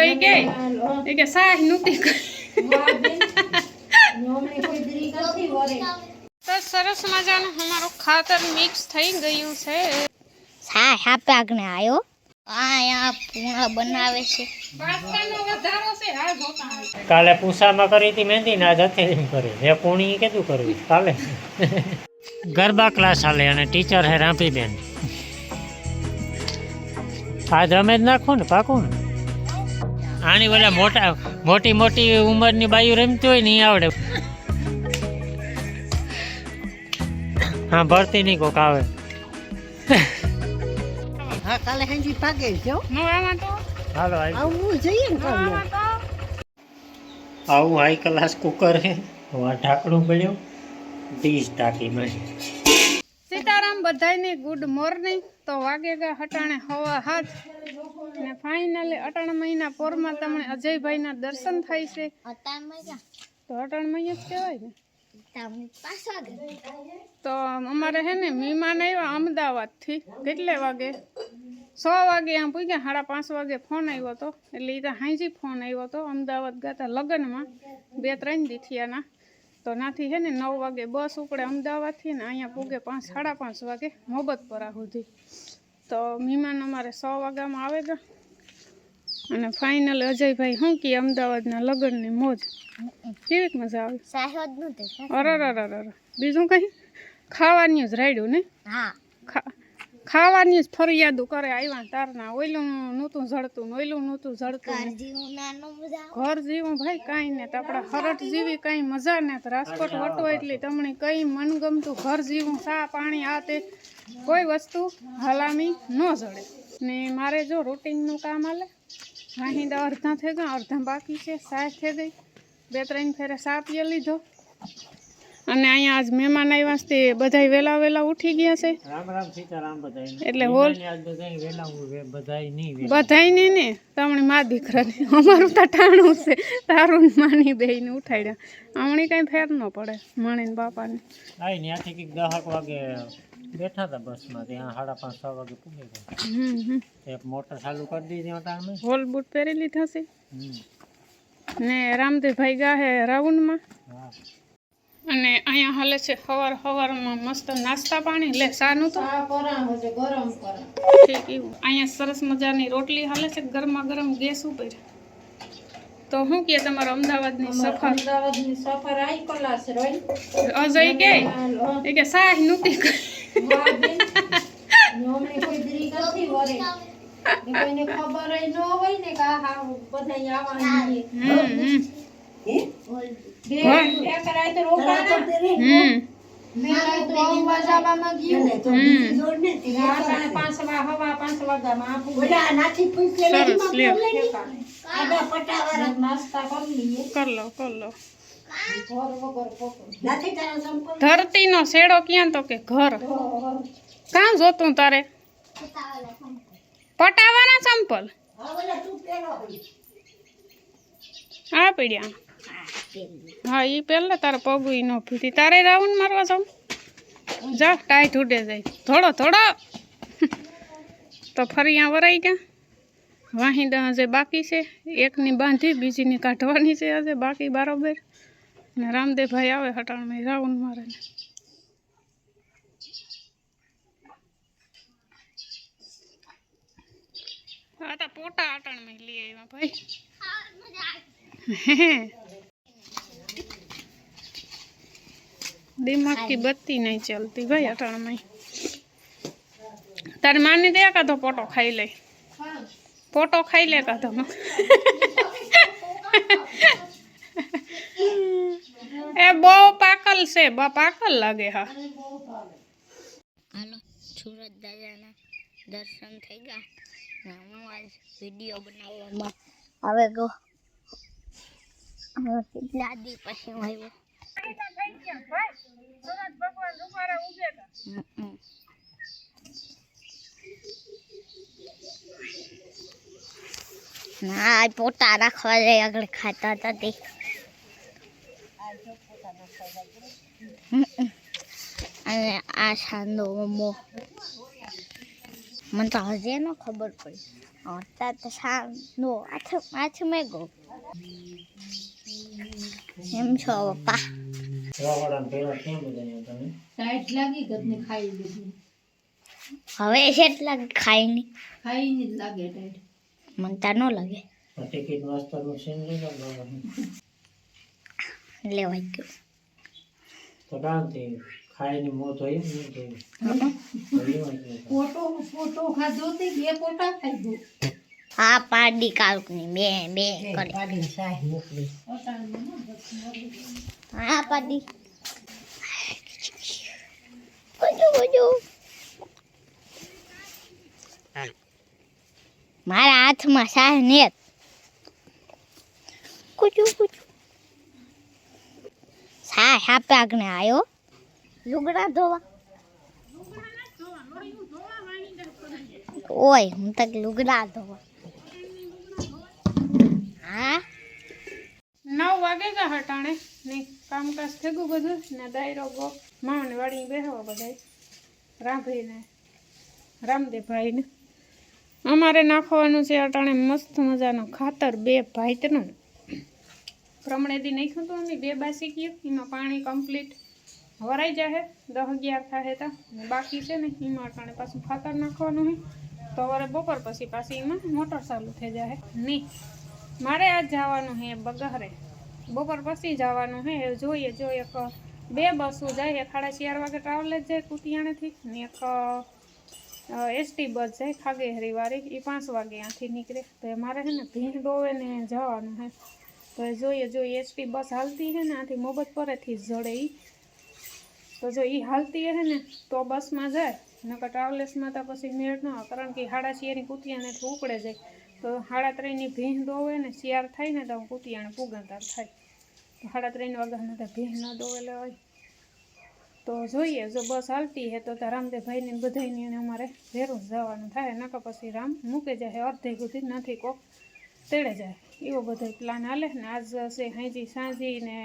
અજય કે સાહ નહોતી તો સરસ મજાનું અમારું ખાતર મિક્સ થઈ ગયું છે. હા હા પાકને આવ્યો આ પૂણા બનાવે છે. કાલે પૂસામાં કરી હતી મહેંદી ને આજ હથેળીમાં કરી. એ પૂણી કીધું કરવી કાલે. ગરબા ક્લાસ હાલે અને ટીચર હે રાંપીબેન. આજ રમે જ નાખો ને પાકું ને. આની ઓલા મોટી મોટી ઉંમરની બાયું રમતી હોય ને એ આવડે. હા ભરતી નહીં કોક આવે. હા કાલે હાંજી પાકે છે હાલો આવું જઈએ ને આવું હાઈ ક્લાસ કુકર છે. ઢાંકણું પડ્યું ડીશ ટાંકીમાં. સીતારામ બધાયને ગુડ મોર્નિંગ. તો વાગે ગયા હટાણે હવા હાથ ને ફાઇનલી અટાણ મહિના પોરમાં તમને અજયભાઈના દર્શન થાય છે. તો અટાણ મહિના જ કહેવાય ને. તો અમારે હે ને મહેમાન આવ્યા અમદાવાદથી. કેટલે વાગે 6 વાગે આમ પૂગ્યા. 5:30 વાગે ફોન આવ્યો હતો. એટલે એ તો હાંજી ફોન આવ્યો હતો. અમદાવાદ ગયા લગ્નમાં 2-3 દી થયાના. તો નાથી હે ને 9 વાગે બસ ઉપડે અમદાવાદથી ને અહીંયા પૂગે 5-5:30 વાગે મોહબ્બતપરા સુધી. તો મહેમાન અમારે 6 વાગ્યામાં આવે ગયા. અને ફાઇનલ અજયભાઈ શું કે અમદાવાદના લગ્નની મોજ કેવી મજા આવે. અરે બીજું કઈ ખાવાની જ રાડ્યું ને. ખાવાની જ ફરિયાદો કરે આવ્યા તારના. ઓયલું નહોતું જડતું ને ઓયલું નહોતું જડતું. ઘર જેવું ભાઈ કાંઈ ને આપણા હરટ જેવી કાંઈ મજા ને. રાજકોટ વટો એટલે તમને કઈ મનગમતું ઘર જેવું ચા પાણી આ તે કોઈ વસ્તુ હલામી ન જડે. ને મારે જો રૂટિનનું કામ હાલે. વાહિંદા અડધા થઈ ગયા, અડધા બાકી છે. ચા થઈ ગઈ, 2-3 ફેરે ચા પીએ લીધો. અને અહીંયા આજ મહેમાન આવ્યા તે બધા વેલા ઉઠી ગયા છે. રામ રામ સીતારામ બધાય. એટલે હોલ બધાય નહીં ને તમને મા દીકરાને અમારું તો ટાણું છે. તારું માની બેને ઉઠાડ્યા. હમણાં કઈ ફેર ન પડે મણી ને બાપાને. આઈ ત્યાંથી કંઈક 10 વાગે બેઠા હતા બસમાં. ત્યાં 5:30-6 વાગે પૂગી ગયા. એક મોટર ચાલુ કરી દીધી અટાણમાં. હોલ બૂટ પહેરી લીધા છે. ને રામદેવભાઈ ગયા હે રાઉન્ડમાં. અને અહીંયા હાલે છે સવારમાં મસ્ત નાસ્તા પાણી. લે સાનું તો ઠીક એવું. અહીંયા સરસ મજાની રોટલી હાલે છે ગરમા ગરમ ગેસ ઉપર. તો શું કે તમારો અમદાવાદની સફર આઈ કલાસ રોઈ અજય કે સાહ નહોતી કોઈને ખબર ન હોય ને કે આ બધા આવવાની ધરતી નો શેડો ક્યાં તો કે ઘર કાં જોતું તારે પટાવાના ચંપલ આ પીડ્યા. હા એ પહેલા તારે પગું ન પીધી. તારે રાઉન્ડ મારવા જાઉં જા. ટાઈટ ઉડે જાય થોડો તો ફરી અહીંયા વરાઈ ગયા. વાહિંદા હજે બાકી છે. એકની બાંધી બીજીની કાઢવાની છે હજે બાકી બરાબર. ને રામદેવભાઈ આવે હટાણમાં રાઉન્ડ મારે. હા તો પોટા અટાણમાં લઈ આવ્યા ભાઈ. दिमाग की बत्ती नहीं चलती भाई अटाण में. तार मानी दे का तो पोटो खाई ले का तो ए बो पाकल से पाकल लगे. हाँ હાલો સુરત દાદાના દર્શન થઈ ગયા. હું આજ વિડીયો બનાવવામાં આવે ગયો. કેટલા દી પછી હું આવ્યો. ના પોતા રાખવા જાય આગળ ખાતા હતા તે. અને આ સાંદો મમ્મો મને તો હજે ન ખબર પડી. તા તો સા નો આછ મેં ગો એમ છો પપ્પા રવાડાને પેલા કેમ બધાને તમે ટાઈટ લાગી ગતને ખાઈ લીધી હવે કેટલા ખાઈ નહીં ખાઈ ની જ લાગે ટાઈટ મને તા ન લાગે ટિકિટ માસ્ટરનું સીન લઈ લો લેવાઈ ગયું તો કાંતિ ખાઈને મોત હોય એમ નહીં ફોટો ખાધો તે 2 ફોટા ખાઈ ગયો હા પાડી કાલકની બે કરી પાડીને શાહ મોકલી હા પાડી કજો મારા હાથમાં શાહ ને કુચુ શાહ આપને આયો લુગડા ધોવા ઓય હું તક લુગડા ધોવા હા 9 વાગે ગયા હટાણે ને કામકાજ થયું બધું ને દાયરો ગો માને વાળી બેહવા બધાય રાંભીને રામદેવભાઈને અમારે નાખવાનું છે અટાણે મસ્ત મજાનું ખાતર 2 ભાઈતનું પ્રમણેદી નાખ્યું હતું અમે 2 બાસી ગયું એમાં પાણી કમ્પ્લીટ વરાઈ જાય 10-11 થાય તા ને બાકી છે ને એમાં અટાણે પાછું ખાતર નાખવાનું હોય તો વરે બપોર પછી પાછી એમાં મોટર ચાલુ થઈ જાય નહીં મારે આજ જવાનું છે બગહરે બપોર પછી જવાનું છે જોઈએ 2 બસો જાય 4:30 વાગે ટ્રાવેલ જ જાય કુતિયાણેથી ને એક એસટી બસ જાય ખાગેહરી વાળી એ 5 વાગે ત્યાંથી નીકળે તો મારે છે ને ભીંડ ડોવે ને જવાનું છે તો જોઈએ એસટી બસ હાલતી છે ને આથી મોબત પરેથી જડે એ તો જો એ હાલતી છે ને તો બસમાં જાય નકર ટ્રાવેલ્સમાં તો પછી મેળ ન આવે કારણ કે 6:30 કુતિયાણેથી ઉપડે જાય તો 3:30 ભીંડ દોવે ને શિયાર થાય ને તો કુતિયાણે પુગાતાર થાય તો 3:30 વાગ્યામાં તો ભીંડ ન દોવેલા હોય તો જોઈએ જો બસ હાલતી હે તો રામદેવભાઈને બધાઈને અમારે ભેરું જવાનું થાય નકર પછી રામ મૂકે જાય અડધે સુધી નથી કોક તેડે જાય એવો બધો પ્લાન હાલે ને આજ છે હાંજી સાંજી ને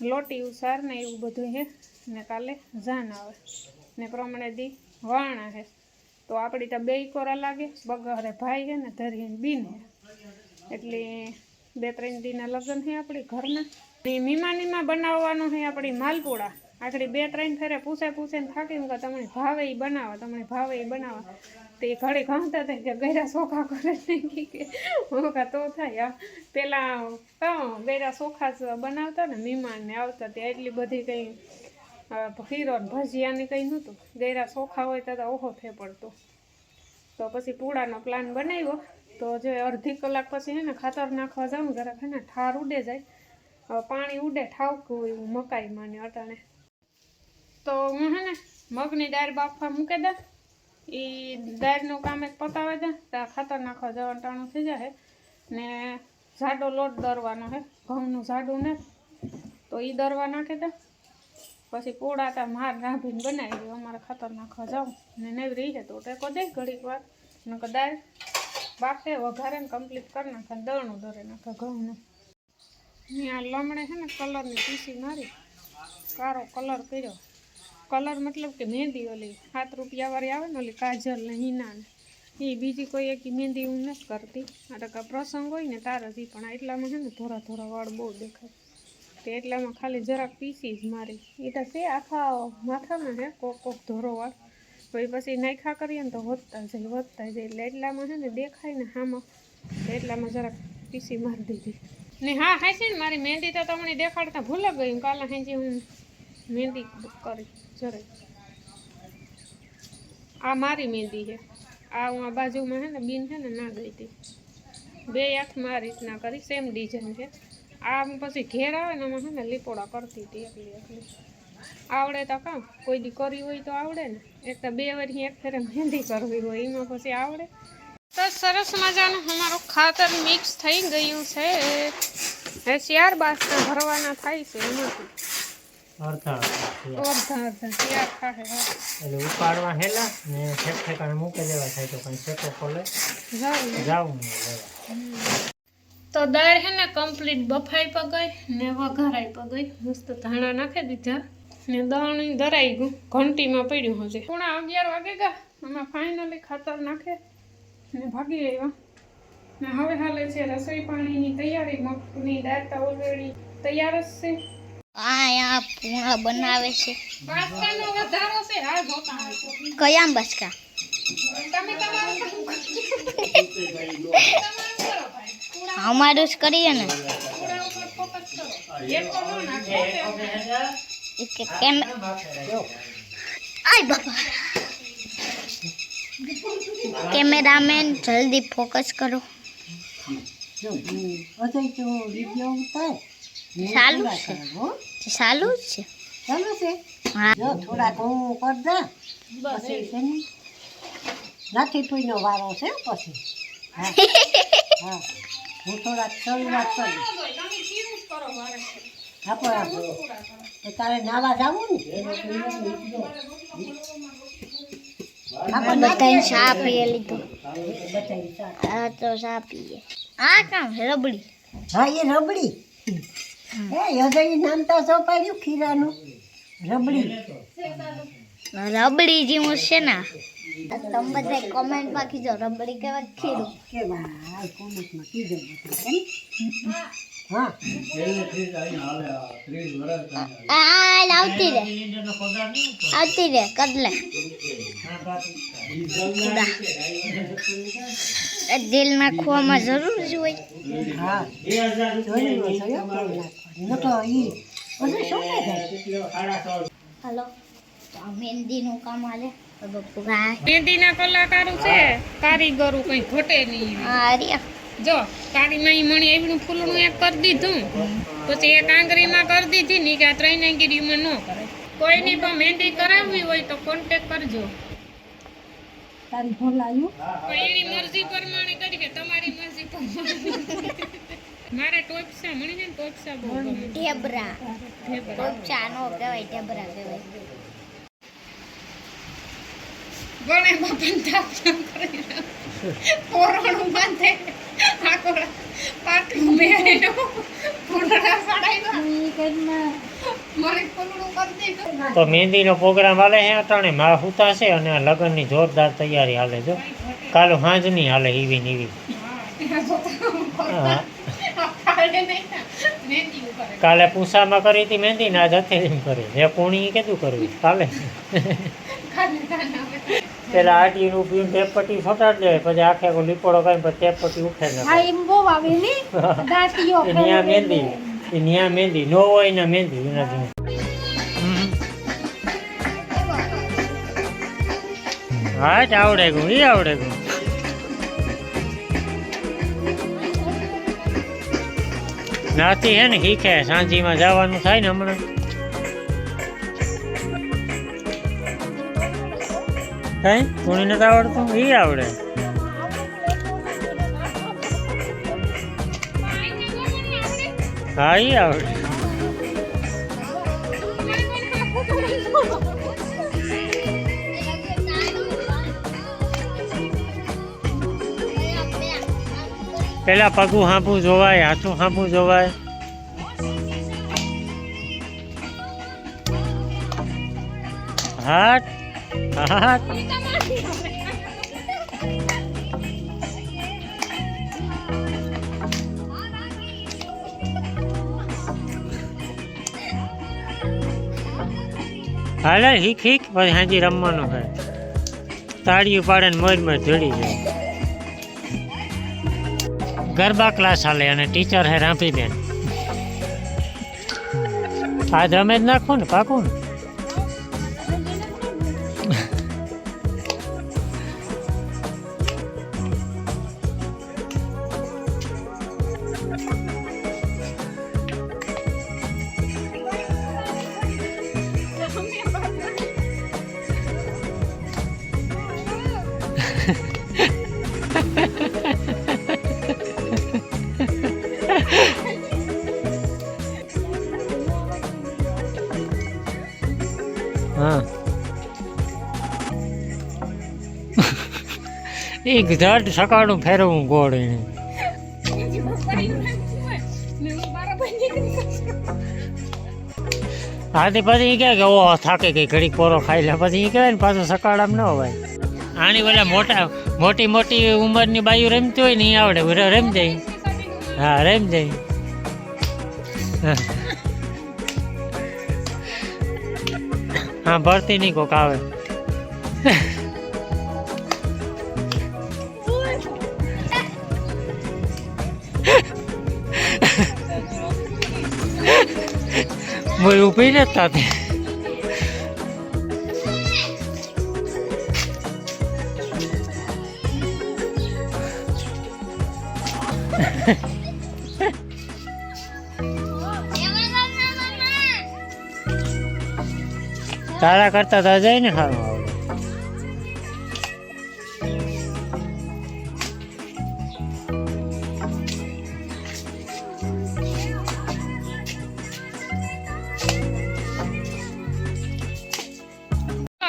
લોટી ઉસાર ને એવું બધું હે ને કાલે જાન આવે ને પ્રમાણે દી વાણા હે તો આપણી તો 2 કોરા લાગે બગહરે ભાઈ હે ને ધરીને બીન હે એટલે 2-3 દીના લગ્ન હે આપણી ઘરના મીમાનીમાં બનાવવાનું હે આપણી માલપુડા આખડી 2-3 ફેરે પૂછે ને થાકી કે તમને ભાવે ઈ બનાવો તે ઘડી ઘણતા થાય કે ગયરા સોખા કરે નહીં કે તો થાય પેલા ગયરા સોખા જ બનાવતા ને મીમાન ને આવતા ત્યાં એટલી બધી કંઈ ખીરો ભજીયાની કંઈ નહોતું ગયરા સોખા હોય તો ઓહો થે પડતો તો પછી પૂડાનો પ્લાન બનાવ્યો તો જો અડધી કલાક પછી હે ને ખાતર નાખવા જાઉં જરાક હે ને ઠાર ઉડે જાય પાણી ઉડે ઠાવકું એવું મકાઈમાં ને અટાણે તો હું હે ને મગની દાળ બાફવા મૂકી દે એ દાળનું કામ એક પતાવે દે ત્યાં ખાતર નાખવા જવાનું ટાણું થઈ જાય ને જાડો લોટ દરવાનો હે ઘઉંનું જાડું ને તો એ દરવા નાખી દે પછી પોળા તા માર રાંધીને બનાવી દઉં અમારે ખાતર નાખવા જાઉં ને નેવરી છે તો ટેકો દે ઘડીક વાર નકર દાળ બાફે વઘારે ને કમ્પ્લીટ કરી નાખે દળનું દરે નાખે ઘઉંનું ત્યાં લમણે છે ને કલરની પીસી મારી કારો કલર કર્યો કલર મતલબ કે મહેંદી ઓલી 7 રૂપિયા વાળી આવે ને ઓલી કાજલ ને હિના ને એ બીજી કોઈ એક મહેંદી હું નથી કરતી આ ટકા પ્રસંગ હોય ને તાર જ પણ એટલામાં છે ને થોડા વાળ બહુ દેખાય તો એટલામાં ખાલી જરાક પીસી જ મારી એ તો છે આખા માથામાં છે કોક ધોરો વાળ પછી નાખ્યા કરીએ ને તો વધતા જાય એટલે એટલામાં છે ને દેખાય ને હામાં તો એટલામાં જરાક પીસી મારી દીધી ને હા છે ને મારી મહેંદી તો તમને દેખાડતા ભૂલે ગઈ કાલે હાજી હું મહેંદી કરી જરાય આ મારી મહેંદી છે આ હું આ બાજુમાં છે ને બીન છે ને ના ગઈ હતી 2 આંખમાં આ રીતના કરી સેમ ડિઝાઇન છે આ પછી ઘેર આવે ને એમાં છે ને લીપોડા કરતી હતી એકલી આવડે તો કામ કોઈ દી કરી હોય તો આવડે ને એક તો 2 વર્ષની એક ફેરે મહેંદી કરવી હોય એમાં પછી આવડે તો સરસ મજાનું અમારું ખાતર મિક્સ થઈ ગયું છે હવે 4 બાસના ભરવાના થાય છે એમાંથી અડધા તૈયાર થાય એટલે ઉપાડવા હેલા ને ઠેકાણે મૂકી દેવા થાય તો કંઈ શેકો ખોલે જાવું ને લેવા તો દાળ હે ને કમ્પ્લીટ બફાઈ પગઈ ને વઘારાઈ પગઈ મસ્ત ધાણા નાખી દીધા ને દાણી ધરાઈ ગયું ઘંટીમાં પડ્યું હશે 11:30 વાગે ગયા અમે ફાઇનલી ખાતર નાખે ને ભાગી આવ્યા ને હવે હાલે છે રસોઈ પાણીની તૈયારી. મગની દાળ તો ઓલરેડી તૈયાર જ છે. આ પૂણા બનાવે છે. પાસ્તાનો વધારો છે. હા જોતા આવજો. કયા બસકા? તમે તમારું કામ કરો. અમારું જ કરીએ ને. પૂરા ઉપર ફોકસ કરો. એક તો ન નાખો. કે કેમ આય બાપા કેમેરામેન જલ્દી ફોકસ કરો. ચાલુ છે. ચાલુ જ છે. હા થોડા ઘઉં કરતા પછી છે ને નથી પીનો વારો છે પછી હા હા હું થોડાક શરૂઆત કરું તમે ખીરું જ કરો વારે. આપો આપો તો તારે નાવા જાવું ને આપણે બધાને ચા પીએ લીધું. બધાય સાથ. આ તો ચા પીએ. આ કામ રબડી. હા એ રબડી એ હજઈ નામ તો સોપાડ્યું ખીરાનું રબડી રબડી જેવું છે ને. તમે બધા કોમેન્ટમાં કીધો રબડી કેવા ખીરું. કે ભાઈ કોમેન્ટમાં કીધું બધું હા આ આવતી રે કદલે દિલ નાખવામાં જરૂર જ હોય. હા જોયું મોટો ઈ બધું શું થાય હાલો તો આ મહેંદીનું કામ હાલે. બપુ ગાય મહેંદીના કલાકારો છે. કારીગરો કઈ ઘટે નહીં. આ રહ્યા જો કાળીમાં ઈ મણી એવડું ફૂલનું એક કરી દીધું, પછી એક આંગળીમાં કરી દીધી ને કે આ ત્રણ આંગળીમાં ન કરે. કોઈની પણ મહેંદી કરાવવી હોય તો કોન્ટેક કરજો. તારી ભોલાયું તો એની મરજી પ્રમાણે કરી કે તમારી મરજી પ્રમાણે. મારે ટોપસા મળી જાય ને ટોપસા બહુ ગમે. ઢેબરા ટોપચા નો કહેવાય ઢેબરા કહેવાય. ગણે બાપન તાપ કરી પોરણું બાંધે આકોડા પાટલું મેરેનો પોરણા સડાઈવા મારે પોરણું કરી દીધું. તો મહેંદીનો પ્રોગ્રામ હાલે છે અટાણે માં હુતા છે અને આ લગ્નની જોરદાર તૈયારી હાલે જો. કાલે સાંજની હાલે એવી ને એવી. હા કાલે પૂસામાં કરી હતી મહેંદી ને આજ હથેળીમાં કરી. એ પૂણી કેટલું કરવું કાલે. પેલા આટીનું પીને ટેપ પટ્ટી ફટાડી દે પછી આખે આખો લીપોડો કરીને પછી ટેપ પટ્ટી ઉઠે ને ન્યા મહેંદી ન્યા મહેંદી નો હોય ને મહેંદી એના જેવું. હા જ આવડે ગયું એ આવડે ગયું. નાથી હે ને શીખે સાંજીમાં જવાનું થાય ને હમણાં. કઈ કોણી નથી આવડતું એ આવડે. હા એ આવડે. પેલા પગું હાંપું જોવાય, હાથું હાંપું જોવાય. હાથ હાથ હાલે હીક હીક પછી હાજી રમવાનું હોય. તાળીયું પાડે ને મોજ મોજ જોડી જાય. ગરબા ક્લાસ હાલે અને ટીચર હે રાંપીબેન. આજ રમે જ નાખું ને પાકું ને. હા એક ઝાડ સકાળું ફેરવું ગોળ એને. હા તે પછી એ કહે કે ઓ થાકે ગઈ ઘડીક પોરો ખાઈ લે પછી એ કહેવાય ને પાછું સકાળામાં ન હોય. આની ઓલા મોટી મોટી ઉંમરની બાયું રમતી હોય ને એ આવડે રમ જાય. હા રમ જાય. હા ભરતી નહીં કોક આવે. બોલ ઊભી ને તાતે. તારા કરતા તો જાય ને સારું આવડે.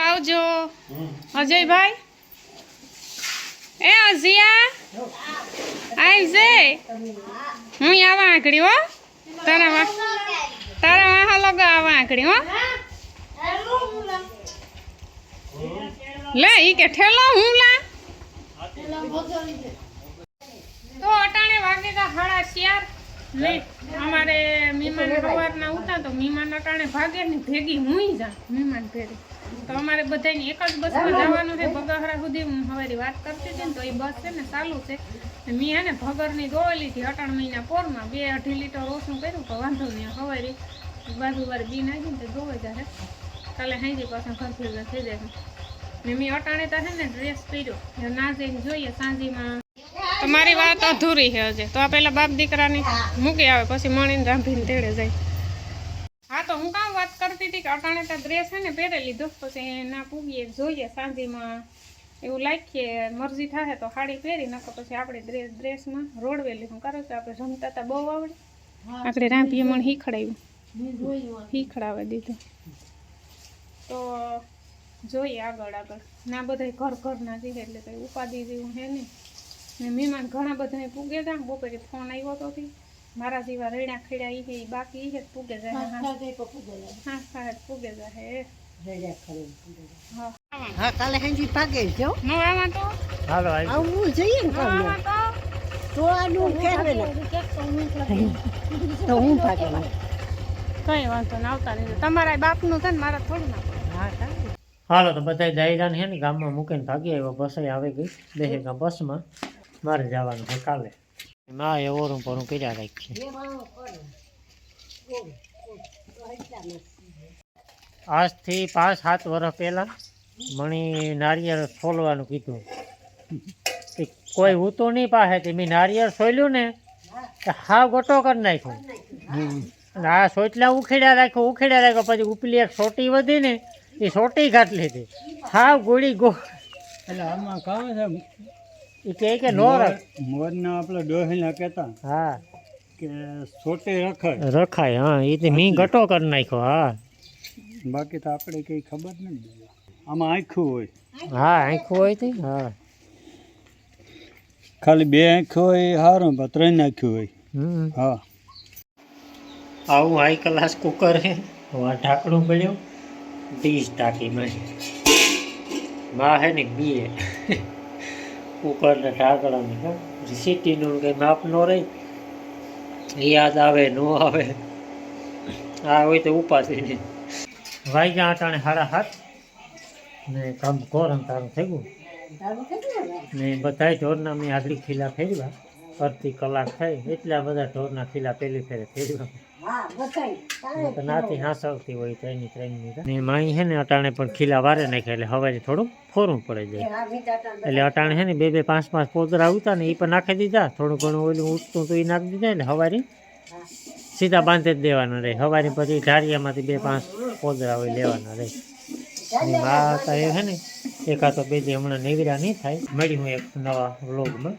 આવજો અજયભાઈ. એ અજિયા આવજે. હું આવા આંકડી હો. તારા વાહ લગા આવા આંકડી હો. લે ઈ કે ઠેલો હું લા. તો અટાણે વાગે તા 4:30 ને અમારે મહેમાન સવારના ઉતા તો મહેમાન અટાણે ભાગે ને ભેગી હુંય જા મહેમાન ભેગી. તો અમારે બધાને એક જ બસમાં જવાનું છે બગાહરા સુધી. હું હવારી વાત કરતી હતી ને તો એ બસ છે ને ચાલુ છે. મેં હે ને ભગરની દોવેલી હતી 8 મહિના પોરમાં 2-2.5 લીટર ઓછું કર્યું તો વાંધો નહીં. હવારી બાજુવાળી બી નાખીને તો ધોવાઈ જાય. કાલે હાંજી પાછા ખર્ચી થઈ જાય. ને મેં અટાણે તો છે ને ડ્રેસ પહેર્યો ના જઈને જોઈએ સાંજીમાં. તમારી વાત અધૂરી છે હજે. તો આ પેલા બાપ દીકરાની મૂકી આવે પછી મળીને રાંધીને તેડે જાય. હા તો હું કામ વાત કરતી હતી કે અટાણે તો ડ્રેસ છે ને પહેરી લીધો પછી ના પૂગીએ જોઈએ સાંજીમાં એવું લાગીએ મરજી થાય તો સાડી પહેરી નાખો પછી આપણે ડ્રેસમાં રોડવેલી હું કરો છો આપણે રમતા હતા બહુ આવડે. આપણે રાંધીએ મને શીખડાવી દીધું. તો જોઈએ આગળ ના બધા ઘરના જઈએ એટલે કંઈ ઉપાધિ જેવું હે નહીં. ને મહેમાન ઘણા બધા પૂગે હતા. બપોરે ફોન આવ્યો હતો મારા જેવા રેડા ખેડા એ બાકી એ પૂગે જાય. હા પૂગે જાય. હા કાલે હાંજી ભાગે જો નો આવા તો હાલો આવવું જોઈએ ને કાલે. તો આનું કહેવે ને તો હું ભાગે કઈ વાંધો ને આવતા નહીં. તમારા બાપનું છે ને મારા થોડું ના. હાલો તો બધા જાયરાને છે ને ગામમાં મૂકીને ભાગી આવ્યો. બસ આવી ગઈ બેસે ગામ બસમાં. મારે જવાનું છે કાલે. માં એ ઓરું પરું કર્યા રાખીએ. આજથી 5-7 વર્ષ પહેલાં મણી નારિયેળ છોલવાનું કીધું. કોઈ ઉતું નહીં પાસે મેં નારિયેળ છોલ્યું ને હાવ ગોટો કરી નાખ્યો. આ સોટલા ઉખેડ્યા રાખ્યો પછી ઉપલી એક સોટી વધી ને એ સોટી ઘાટ લીધી હાવ ગોળી ગો. એટલે આમાં કામ છે એ કહે કે નો મોરના આપણે ડોહીના કહેતા હા કે સોટે રખાય રખાય. હા એ તો મેં ગટો કરી નાખ્યો. હા બાકી તો આપણે કંઈ ખબર નથી. આમાં આંખું હોય. હા આંખું હોય તે. હા ખાલી 2 આંખું હોય સારું પણ 3 આંખું હોય. હા આવું હાઈ ક્લાસ કુકર છે. આ ઢાંકણું પડ્યું 30 ટાંકીમાં માં હે ને બીએ કુકરને ઢાંકણાની સિટીનું કંઈ માપ ન રહી યાદ આવે ન આવે. આ હોય તો ઉપાધિ નહીં. વાગ્યા અટાણે 7:30 ને કામ કોરમ તારું થઈ ગયું ને બધા ઢોરના મેં આગલી ખીલા ફેરવા. અડધી કલાક થઈ એટલા બધા ઢોરના ખીલા પહેલી ફેરે ફેરવા. નાથી હાંસવતી હોય 3 ને માઈ છે ને અટાણે પણ ખીલા વારે નાખ્યા એટલે હવારે થોડુંક ફોરવું પડે જાય. એટલે અટાણે છે ને 2-5 પોદરા આવતા ને એ પણ નાખી દીધા. થોડું ઘણું ઓલું ઉઠતું તો એ નાખી દીધા એટલે હવારે સીધા બાંધી જ દેવાના રહે. હવારે પછી ઢારિયામાંથી 2-5 પોદરા હોય લેવાના રહે. માં તો એ છે ને એકાદ તો 2 હમણાં નેવરા નહીં થાય. મળી હું એક નવા વ્લોગમાં.